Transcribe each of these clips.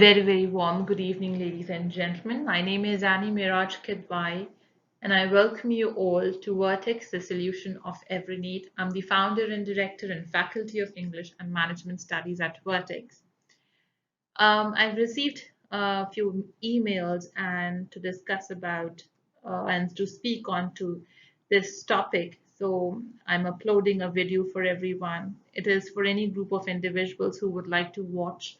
Very warm good evening, ladies and gentlemen. My name is Annie Miraj Kidwai, and I welcome you all to Vertex, the solution of every need. I'm the founder and director and faculty of English and Management Studies at Vertex. I've received a few emails and to discuss about and to speak on to this topic. So I'm uploading a video for everyone. It is for any group of individuals who would like to watch.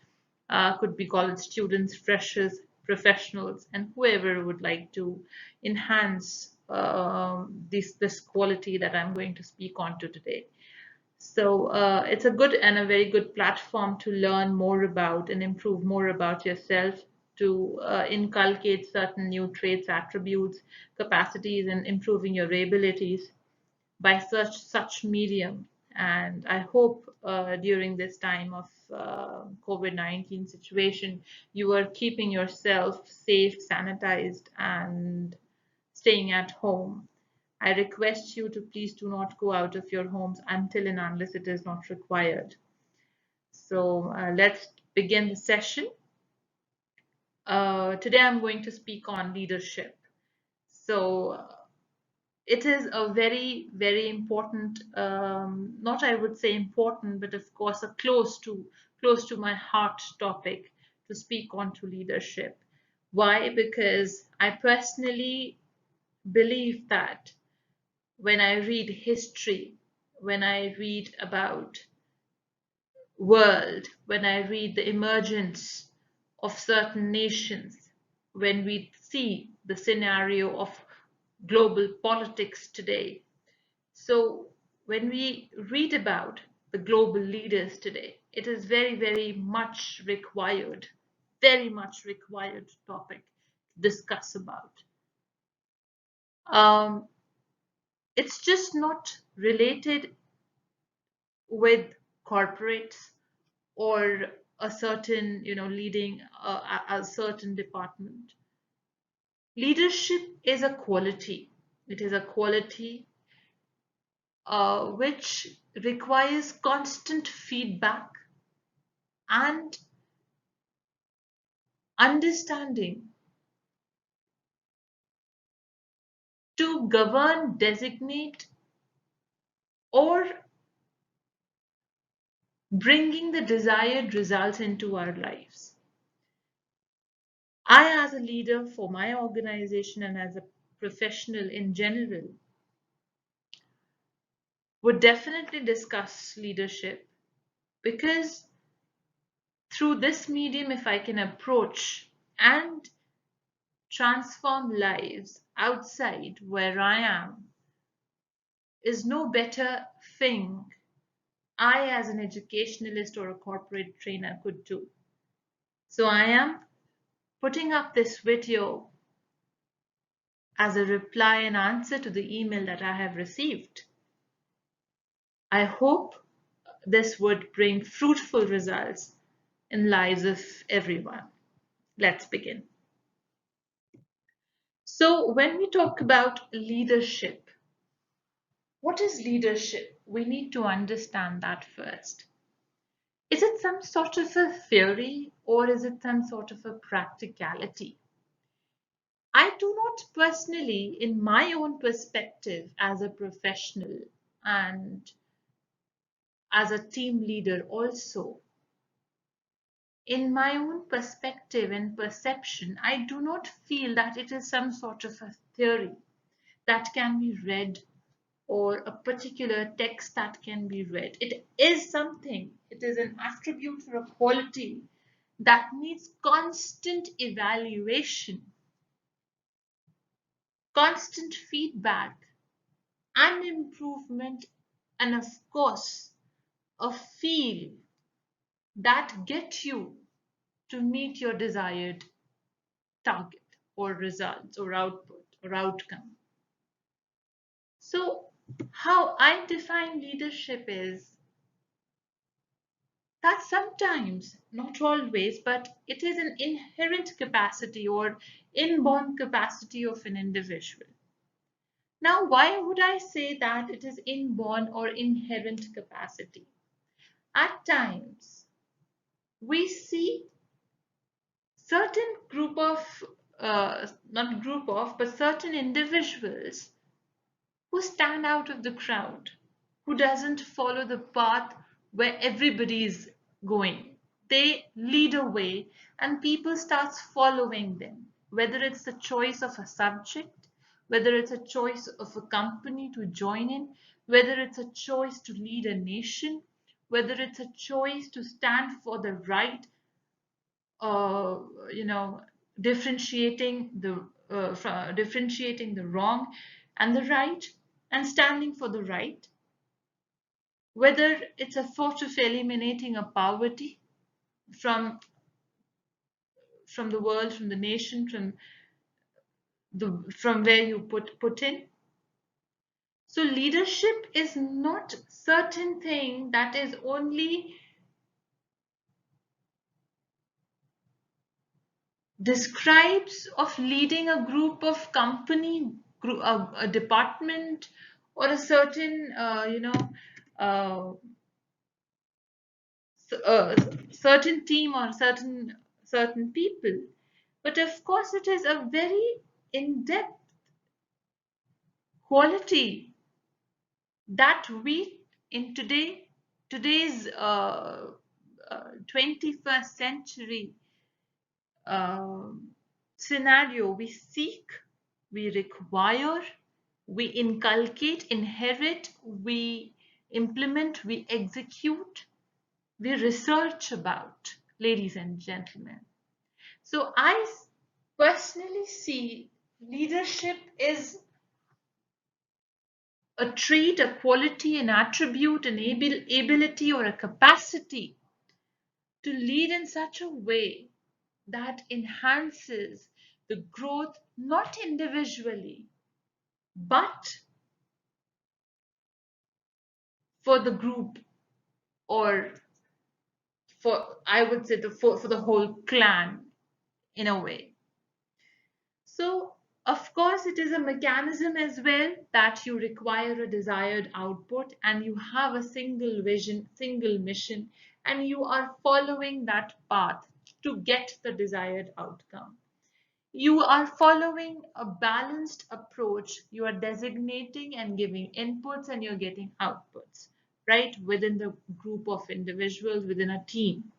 Could be college students, freshers, professionals, and whoever would like to enhance this quality that I'm going to speak on to today. So it's a good and a very good platform to learn more about and improve more about yourself, to inculcate certain new traits, attributes, capacities, and improving your abilities by such medium. And I hope during this time of COVID-19 situation, you are keeping yourself safe, sanitized, and staying at home. I request you to please do not go out of your homes until and unless it is not required. So let's begin the session. Today I'm going to speak on leadership. So it is a very important, not I would say important, but of course a close to my heart topic to speak on to leadership. Why? Because I personally believe that when I read history, when I read about world, when I read the emergence of certain nations, when we see the scenario of global politics today. So when we read about the global leaders today, it is very much required topic to discuss about. Um, it's just not related with corporates or a certain, leading a certain department. Leadership is a quality. It is a quality which requires constant feedback and understanding to govern, designate, or bringing the desired results into our lives. I, as a leader for my organization and as a professional in general, would definitely discuss leadership because through this medium, if I can approach and transform lives outside where I am, is no better thing I, as an educationalist or a corporate trainer, could do. So I am putting up this video as a reply and answer to the email that I have received. I hope this would bring fruitful results in lives of everyone. Let's begin. So when we talk about leadership, what is leadership? We need to understand that first. Is it some sort of a theory or is it some sort of a practicality? I do not personally, in my own perspective as a professional and as a team leader also, in my own perspective and perception, I do not feel that it is some sort of a theory that can be read or a particular text that can be read. It is something, it is an attribute or a quality that needs constant evaluation, constant feedback, and improvement, and of course, a feel that get you to meet your desired target or results or output or outcome. So, how I define leadership is that sometimes, not always, but it is an inherent capacity or inborn capacity of an individual. Now, why would I say that it is inborn or inherent capacity? At times, we see certain group of, not group of, but certain individuals who stand out of the crowd, who doesn't follow the path where everybody is going. They lead a way and people starts following them, whether it's the choice of a subject, whether it's a choice of a company to join in, whether it's a choice to lead a nation, whether it's a choice to stand for the right, uh, you know, differentiating the wrong and the right, and standing for the right, whether it's a thought of eliminating a poverty from the world, from the nation, from where you put in. So leadership is not certain thing that is only describes of leading a group of company, a department, or a certain, uh, certain team or certain people. But of course, it is a very in-depth quality that we in today's 21st century scenario, we seek, we require, we inculcate, inherit, we implement, we execute, we research about, ladies and gentlemen. So I personally see leadership is a trait, a quality, an attribute, an ability, or a capacity to lead in such a way that enhances the growth not individually but for the group, or for, I would say, for the whole clan in a way. So of course it is a mechanism as well that you require a desired output and you have a single vision, single mission, and you are following that path to get the desired outcome. You are following a balanced approach. You are designating and giving inputs and you're getting outputs, right? Within the group of individuals, within a team.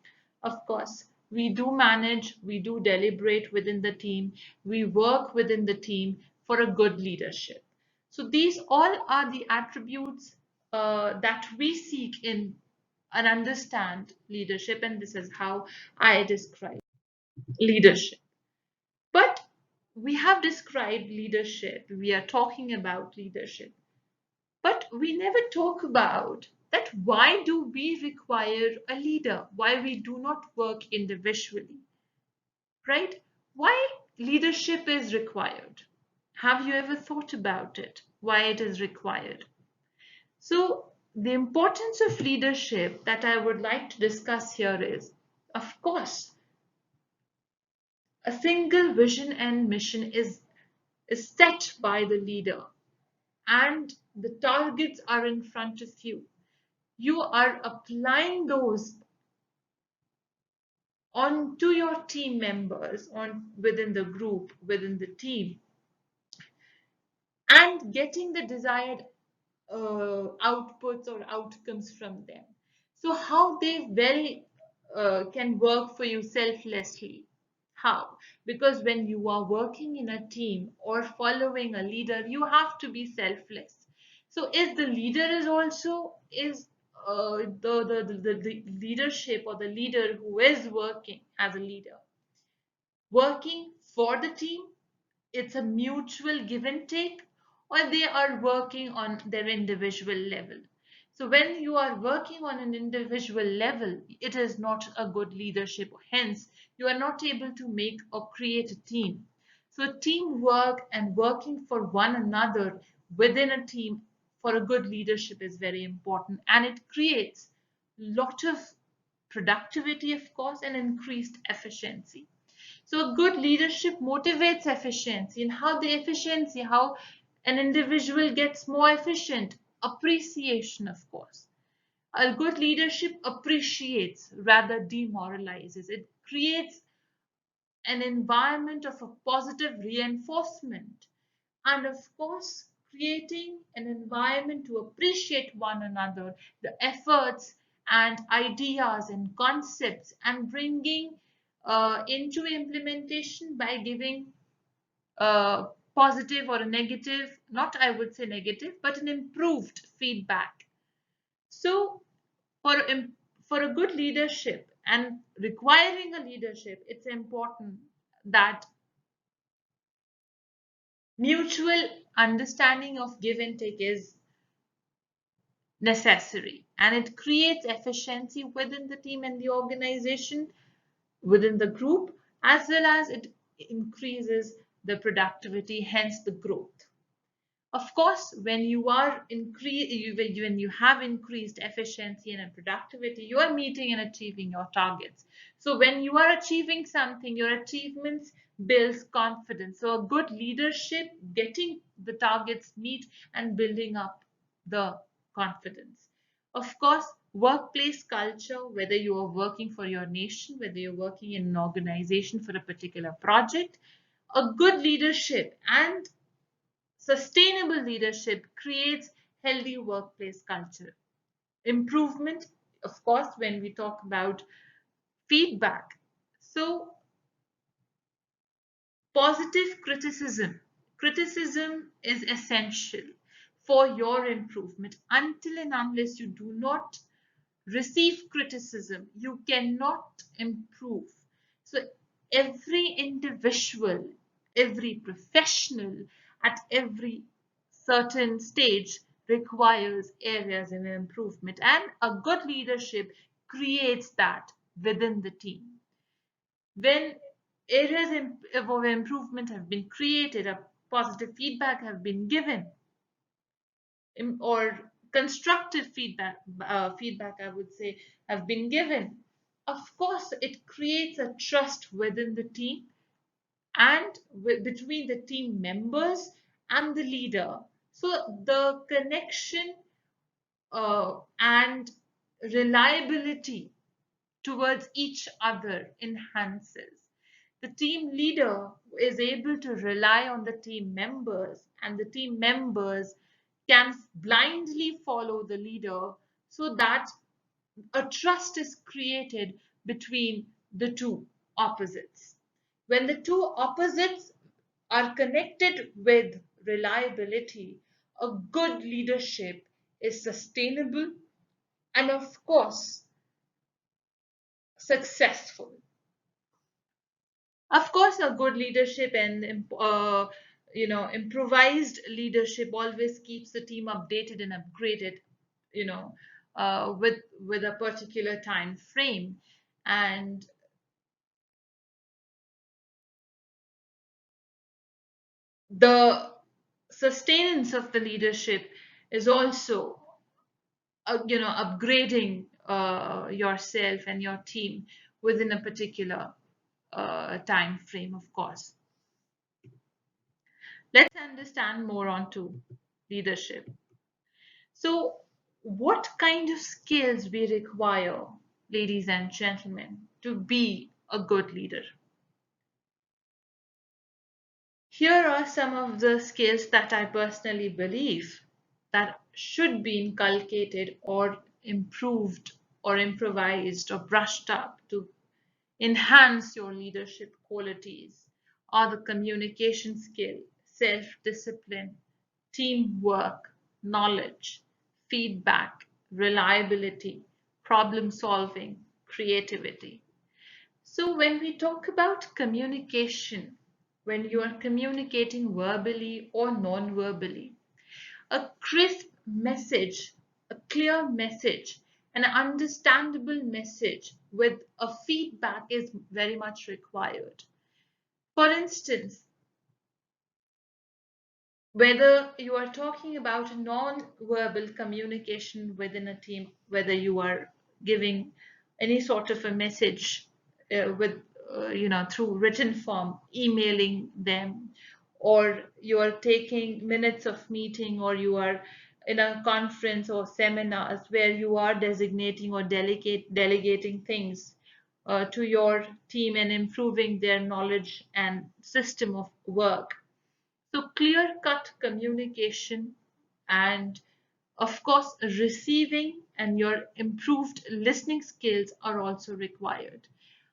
Of course, we do manage, we do deliberate within the team, we work within the team for a good leadership. So these all are the attributes that we seek in and understand leadership, and this is how I describe leadership. But we have described leadership, we are talking about leadership, but we never talk about that why do we require a leader? Why we do not work individually, right? Why leadership is required? Have you ever thought about it? Why it is required? So the importance of leadership that I would like to discuss here is, of course, a single vision and mission is set by the leader and the targets are in front of you. You are applying those onto your team members, on within the group, within the team, and getting the desired outputs or outcomes from them. So how they can work for you selflessly. How? Because when you are working in a team or following a leader, you have to be selfless. So if the leader is also is the leadership or the leader who is working as a leader, working for the team, it's a mutual give and take, or they are working on their individual level. So when you are working on an individual level, it is not a good leadership. Hence, you are not able to make or create a team. So teamwork and working for one another within a team for a good leadership is very important, and it creates lot of productivity, of course, and increased efficiency. So a good leadership motivates efficiency, and how the efficiency, how an individual gets more efficient, appreciation, of course. A good leadership appreciates rather demoralizes. It creates an environment of a positive reinforcement, and of course, creating an environment to appreciate one another, the efforts and ideas and concepts, and bringing into implementation by giving positive or a negative, not I would say negative, but an improved feedback. So, for, for a good leadership and requiring a leadership, it's important that mutual understanding of give and take is necessary, and it creates efficiency within the team and the organization, within the group, as well as it increases the productivity, hence the growth. Of course, when you have increased efficiency and productivity, you are meeting and achieving your targets. So when you are achieving something, your achievements builds confidence. So a good leadership, getting the targets meet and building up the confidence. Of course, workplace culture, whether you are working for your nation, whether you're working in an organization for a particular project, a good leadership and sustainable leadership creates healthy workplace culture. Improvement, of course, when we talk about feedback. So, positive criticism. Criticism is essential for your improvement. Until and unless you do not receive criticism, you cannot improve. So every individual, every professional at every certain stage requires areas of improvement, and a good leadership creates that within the team. When areas of improvement have been created, a positive feedback have been given, or constructive feedback I would say have been given, of course it creates a trust within the team and between the team members and the leader. So the connection and reliability towards each other enhances. The team leader is able to rely on the team members, and the team members can blindly follow the leader, so that a trust is created between the two opposites. When the two opposites are connected with reliability, a good leadership is sustainable and, of course, successful. Of course, a good leadership and improvised leadership always keeps the team updated and upgraded, you know, with a particular time frame, and the sustenance of the leadership is also upgrading yourself and your team within a particular time frame, of course. Let's understand more onto leadership. So, what kind of skills we require, ladies and gentlemen, to be a good leader? Here are some of the skills that I personally believe that should be inculcated or improved or improvised or brushed up to enhance your leadership qualities are the communication skill, self-discipline, teamwork, knowledge, feedback, reliability, problem solving, creativity. So when we talk about communication, when you are communicating verbally or non-verbally, a crisp message, a clear message, an understandable message with a feedback is very much required. For instance, whether you are talking about non-verbal communication within a team, whether you are giving any sort of a message with through written form, emailing them, or you are taking minutes of meeting, or you are in a conference or seminars where you are designating or delegating things, to your team and improving their knowledge and system of work. So clear cut communication and of course receiving and your improved listening skills are also required.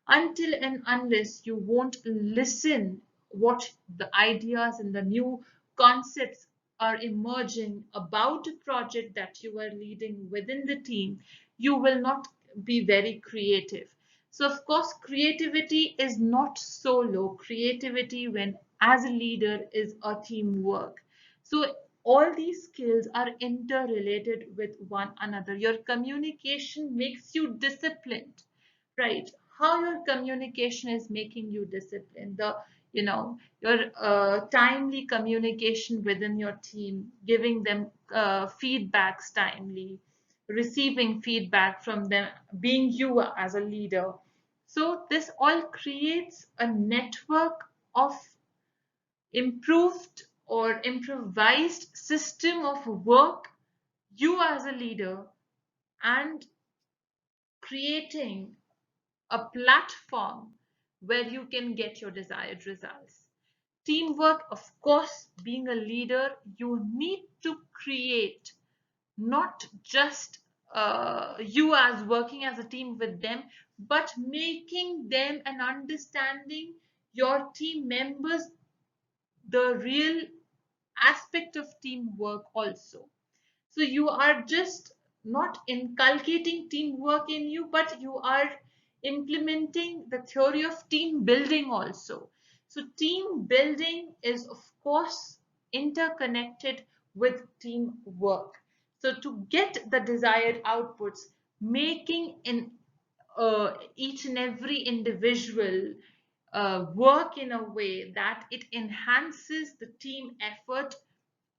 Until and unless you won't listen what the ideas and the new concepts are emerging about the project that you are leading within the team, you will not be very creative. So, of course, creativity is not solo. Creativity, when as a leader, is a teamwork. So, all these skills are interrelated with one another. Your communication makes you disciplined, right? How your communication is making you disciplined. Your timely communication within your team, giving them feedbacks timely, receiving feedback from them, being you as a leader. So this all creates a network of improved or improvised system of work, you as a leader, and creating a platform where you can get your desired results. Teamwork, of course, being a leader, you need to create not just you as working as a team with them, but making them and understanding your team members the real aspect of teamwork also. So you are just not inculcating teamwork in you, but you are implementing the theory of team building also. So team building is of course interconnected with teamwork. So to get the desired outputs, making in each and every individual work in a way that it enhances the team effort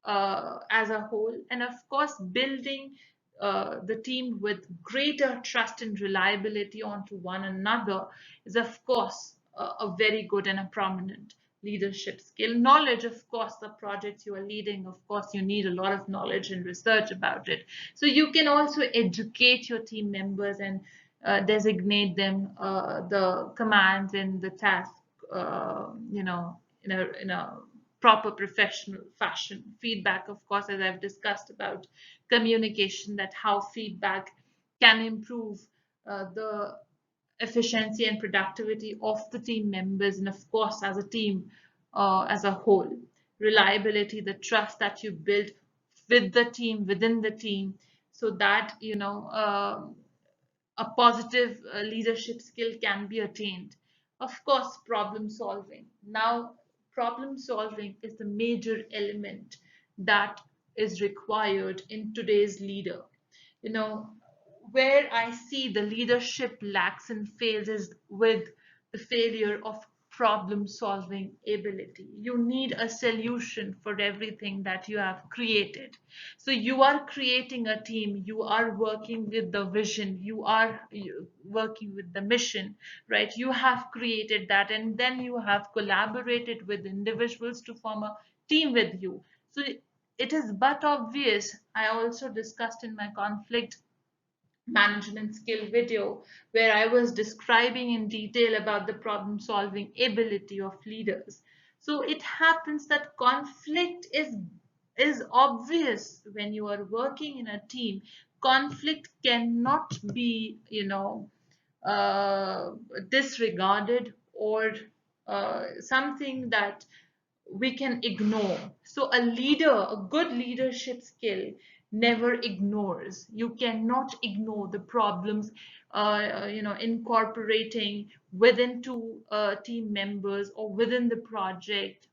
as a whole, and of course, building the team with greater trust and reliability onto one another is, of course, a very good and a prominent leadership skill. Knowledge, of course, the projects you are leading, of course, you need a lot of knowledge and research about it. So you can also educate your team members and designate them the commands and the tasks, in a proper professional fashion. Feedback, of course, as I've discussed about communication, that how feedback can improve the efficiency and productivity of the team members, and of course, as a team as a whole. Reliability, the trust that you build with the team, within the team, so that a positive leadership skill can be attained. Of course, problem solving. Now, problem solving is the major element that is required in today's leader. You know, where I see the leadership lacks and fails is with the failure of problem solving ability. You need a solution for everything that you have created. So you are creating a team, you are working with the vision, working with the mission, right? You have created that, and then you have collaborated with individuals to form a team with you. So it is but obvious. I also discussed in my conflict management skill video where I was describing in detail about the problem solving ability of leaders. So it happens that conflict is obvious when you are working in a team. Conflict cannot be, disregarded or something that we can ignore. So a leader, a good leadership skill never ignores. You cannot ignore the problems, incorporating within two team members or within the project,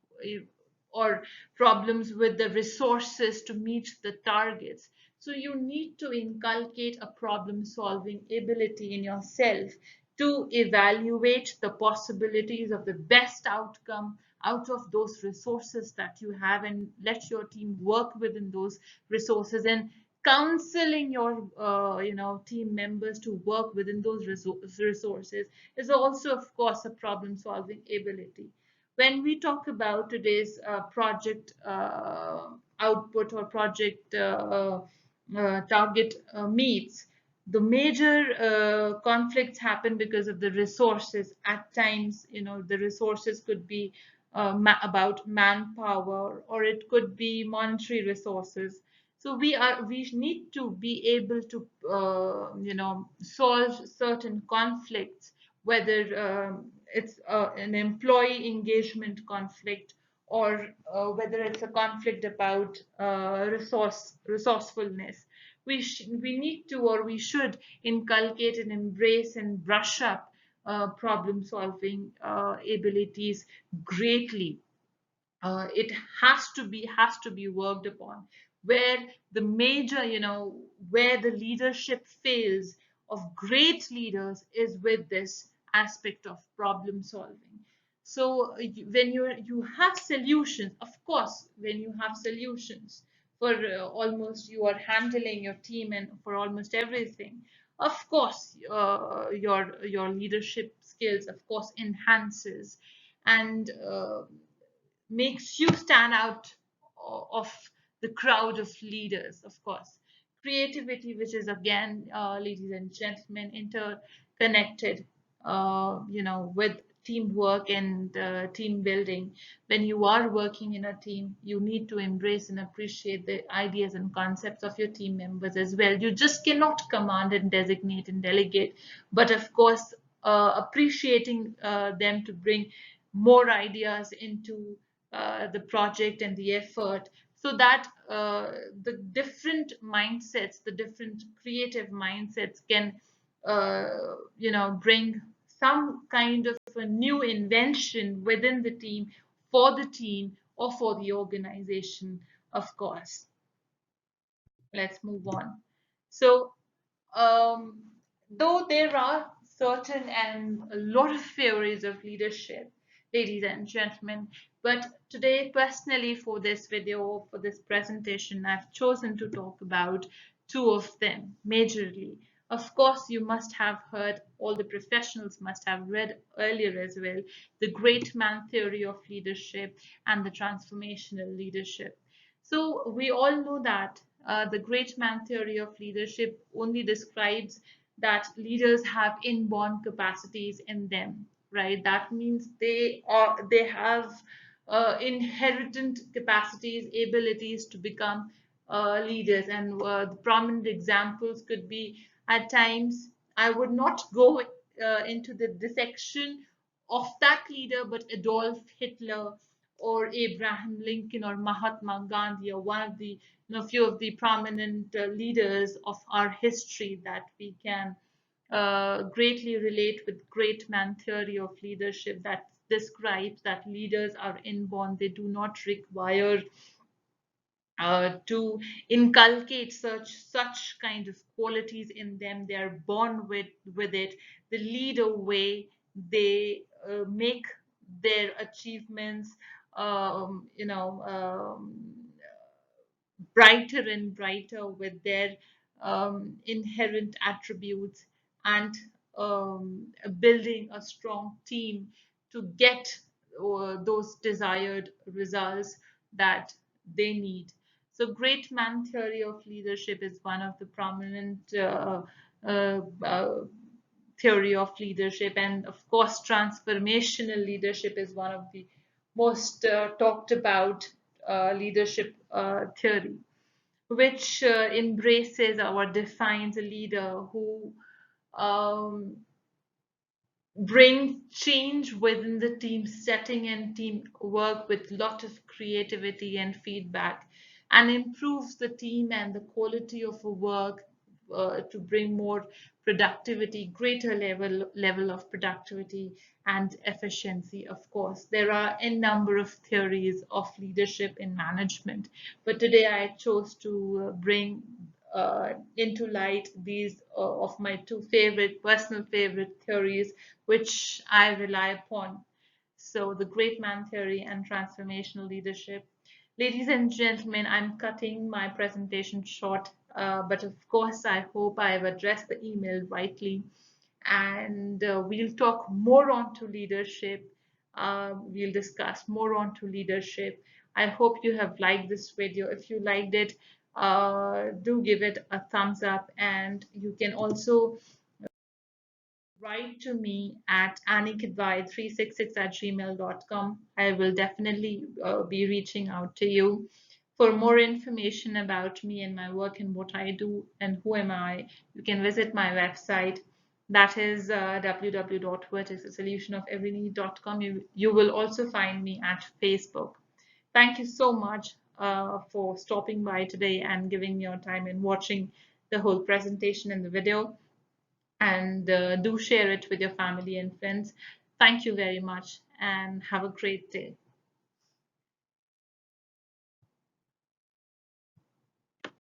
or problems with the resources to meet the targets. So you need to inculcate a problem solving ability in yourself to evaluate the possibilities of the best outcome out of those resources that you have, and let your team work within those resources, and counseling your team members to work within those resources is also, of course, a problem solving ability. When we talk about today's project output or project target meets, The major conflicts happen because of the resources. At times, the resources could be about manpower, or it could be monetary resources. So we need to be able to solve certain conflicts, whether it's an employee engagement conflict, or whether it's a conflict about resourcefulness. We need to, or we should, inculcate and embrace and brush up problem solving abilities greatly. It has to be worked upon. Where the major, where the leadership fails of great leaders is with this aspect of problem solving. So when you have solutions, of course, when you have solutions for almost, you are handling your team and for almost everything, of course, your leadership skills, of course, enhances and makes you stand out of the crowd of leaders. Of course, creativity, which is again, ladies and gentlemen, interconnected, with teamwork and team building. When you are working in a team, you need to embrace and appreciate the ideas and concepts of your team members as well. You just cannot command and designate and delegate, but of course, appreciating them to bring more ideas into the project and the effort, so that the different mindsets, the different creative mindsets can bring some kind of a new invention within the team, for the team or for the organization. Of course, let's move on. So um, though there are certain and a lot of theories of leadership, ladies and gentlemen, but today, personally, for this video, for this presentation, I've chosen to talk about two of them majorly. Of course, you must have heard, all the professionals must have read earlier as well, the great man theory of leadership and the transformational leadership. So we all know that the great man theory of leadership only describes that leaders have inborn capacities in them, right? That means they have inherent capacities, abilities to become leaders. And the prominent examples could be, at times, I would not go into the dissection of that leader, but Adolf Hitler or Abraham Lincoln or Mahatma Gandhi, or one of the, few of the prominent leaders of our history that we can greatly relate with great man theory of leadership, that describes that leaders are inborn. They do not require to inculcate such kind of qualities in them. They are born with it. They lead a way. They make their achievements brighter and brighter with their inherent attributes, and building a strong team to get those desired results that they need. So, great man theory of leadership is one of the prominent theory of leadership, and of course, transformational leadership is one of the most talked about leadership theory, which embraces or defines a leader who um, brings change within the team setting and team work with lot of creativity and feedback, and improves the team and the quality of work to bring more productivity, greater level of productivity and efficiency. Of course, there are a number of theories of leadership in management, but today I chose to bring into light these of my two personal favorite theories, which I rely upon. So, the great man theory and transformational leadership. Ladies and gentlemen, I'm cutting my presentation short, but of course, I hope I've addressed the email rightly. And we'll talk more on to leadership. We'll discuss more on to leadership. I hope you have liked this video. If you liked it, do give it a thumbs up, and you can also write to me at annikidwai366 at gmail.com. I will definitely be reaching out to you. For more information about me and my work and what I do and who am I, you can visit my website. That is www.vertexthesolutionofeveryneed.com. You will also find me at Facebook. Thank you so much for stopping by today and giving me your time and watching the whole presentation and the video, and do share it with your family and friends. Thank you very much and have a great day.